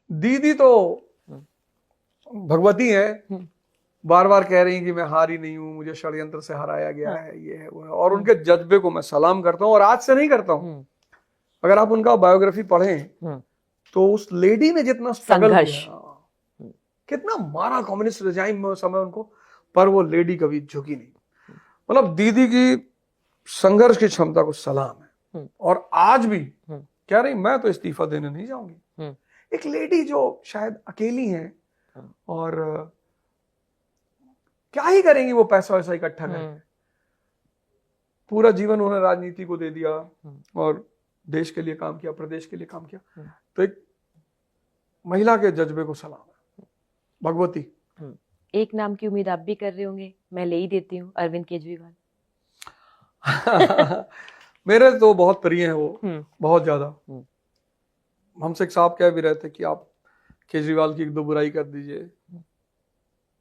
दीदी तो भगवती है, बार बार कह रही हैं कि मैं हारी नहीं हूं, मुझे षड्यंत्र से हराया गया है, ये है वो है, और उनके जज्बे को मैं सलाम करता हूं, और आज से नहीं करता हूं। अगर आप उनका बायोग्राफी पढ़ें तो उस लेडी ने जितना स्ट्रगल किया, कितना मारा कम्युनिस्ट रिजाइम में उस समय उनको, पर वो लेडी कभी झुकी नहीं। मतलब दीदी की संघर्ष की क्षमता को सलाम है, और आज भी कह रही मैं तो इस्तीफा देने नहीं जाऊंगी। एक लेडी जो शायद अकेली है, और क्या ही करेंगी वो, पैसा वैसा इकट्ठा करेंगे, पूरा जीवन उन्होंने राजनीति को दे दिया और देश के लिए काम किया, प्रदेश के लिए काम किया। तो एक महिला के जज्बे को सलाम है, भगवती। एक नाम की उम्मीद आप भी कर रहे होंगे, मैं ले ही देती हूँ, अरविंद केजरीवाल। मेरे तो बहुत प्रिय हैं वो, बहुत ज्यादा। हमसे एक साहब कह भी रहे थे कि आप केजरीवाल की एक दो बुराई कर दीजिए,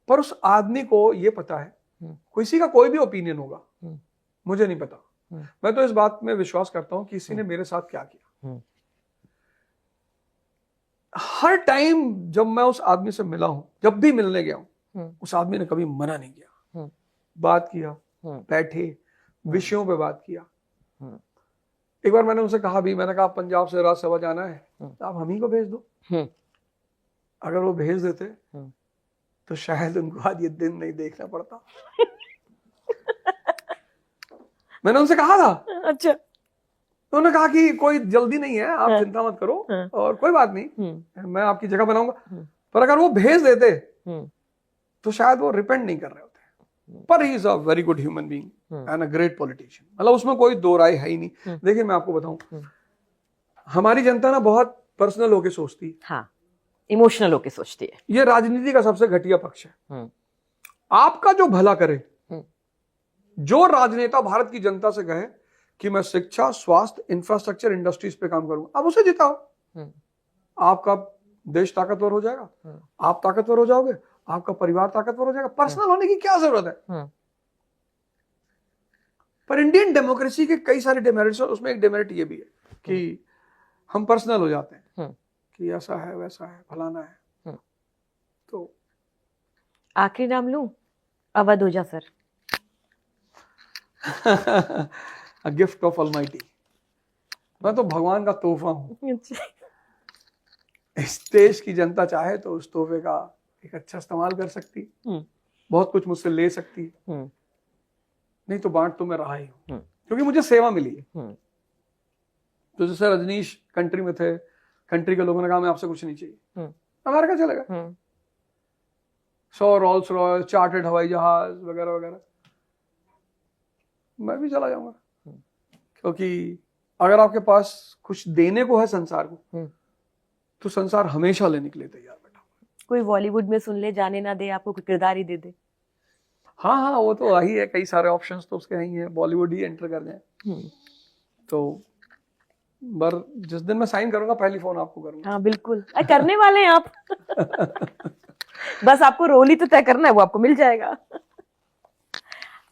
पर उस आदमी को ये पता है, किसी का कोई भी ओपिनियन होगा, मुझे नहीं पता, मैं तो इस बात में विश्वास करता हूं कि किसी ने मेरे साथ क्या किया। हर टाइम जब मैं उस आदमी से मिला हूं, जब भी मिलने गया हूं, उस आदमी ने कभी मना नहीं किया, बात किया, बैठे, विषयों पे बात किया। एक बार मैंने उनसे कहा भी, मैंने कहा पंजाब से राज्यसभा जाना है, तो आप हम ही को भेज दो। अगर वो भेज देते तो शायद उनको आज ये दिन नहीं देखना पड़ता। मैंने उनसे कहा था। अच्छा। तो उन्होंने कहा कि कोई जल्दी नहीं है, आप चिंता मत करो, और कोई बात नहीं, मैं आपकी जगह बनाऊंगा। पर अगर वो भेज देते तो शायद वो रिपेंड नहीं कर रहे होते। पर he is a very good human being and a great politician, मतलब उसमें कोई दो राय है ही नहीं। देखिए मैं आपको बताऊं, हमारी जनता ना बहुत पर्सनल होके सोचती है, हाँ, इमोशनल होके सोचती है। ये राजनीति का सबसे घटिया पक्ष है। आपका जो भला करे, जो राजनेता भारत की जनता से कहे कि मैं शिक्षा, स्वास्थ्य, इंफ्रास्ट्रक्चर, इंडस्ट्रीज पे काम करूंगा, आप उसे जिताओ, आपका देश ताकतवर हो जाएगा, आप ताकतवर हो जाओगे, आपका परिवार ताकतवर हो जाएगा। पर्सनल होने की क्या जरूरत है? पर इंडियन डेमोक्रेसी के कई सारे डिमेरिट्स हैं, उसमें एक डिमेरिट ये भी है कि हम पर्सनल हो जाते हैं कि ऐसा है, वैसा है, फलाना है। तो आखिरी नाम लूं, अवध ओझा sir. A gift of Almighty। मैं तो भगवान का तोहफा हूं। इस देश की जनता चाहे तो उस तोहफे का एक अच्छा इस्तेमाल कर सकती, बहुत कुछ मुझसे ले सकती, नहीं तो बांट तो मैं रहा ही हूं, क्योंकि मुझे सेवा मिली है। तो जैसे रजनीश कंट्री में थे, कंट्री के लोगों ने कहा मैं आपसे कुछ नहीं चाहिए, अमेरिका चले गए, 100 रोल्स रॉयल, चार्टर्ड हवाई जहाज वगैरह वगैरह, मैं भी चला जाऊंगा। क्योंकि अगर आपके पास कुछ देने को है संसार को, तो संसार हमेशा लेने के लिए तैयार बैठा। कोई बॉलीवुड में सुन ले, जाने ना दे, आपको कोई किरदार ही दे दे। हाँ हाँ, वो तो वही है, कई सारे ऑप्शंस तो उसके ही हैं, बॉलीवुड ही एंटर कर जाए। तो बर जिस दिन मैं साइन करूंगा पहली फोन आपको करूंगा। हाँ बिल्कुल, करने वाले हैं आप। बस आपको रोल ही तो तय करना है, वो आपको मिल जाएगा।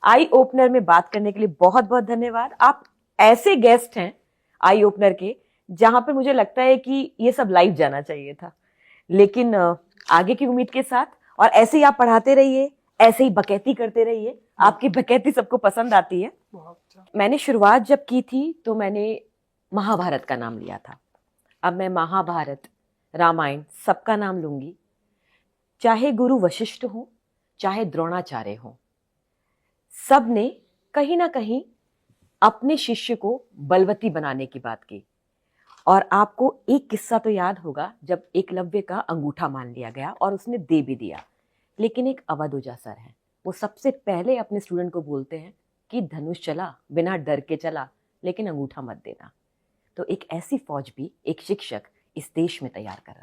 आई ओपनर में बात करने के लिए बहुत बहुत धन्यवाद। आप ऐसे गेस्ट हैं आई ओपनर के, जहां पर मुझे लगता है कि ये सब लाइव जाना चाहिए था, लेकिन आगे की उम्मीद के साथ, और ऐसे ही आप पढ़ाते रहिए, ऐसे ही बकैती करते रहिए, आपकी बकैती सबको पसंद आती है। मैंने शुरुआत जब की थी तो मैंने महाभारत का नाम लिया था, अब मैं महाभारत, रामायण सबका नाम लूंगी। चाहे गुरु वशिष्ठ हो, चाहे द्रोणाचार्य हो, सब ने कहीं ना कहीं अपने शिष्य को बलवती बनाने की बात की। और आपको एक किस्सा तो याद होगा, जब एकलव्य का अंगूठा मान लिया गया और उसने दे भी दिया। लेकिन एक अवध ओझा सर हैं, वो सबसे पहले अपने स्टूडेंट को बोलते हैं कि धनुष चला, बिना डर के चला, लेकिन अंगूठा मत देना। तो एक ऐसी फौज भी एक शिक्षक इस देश में तैयार कर रहा है।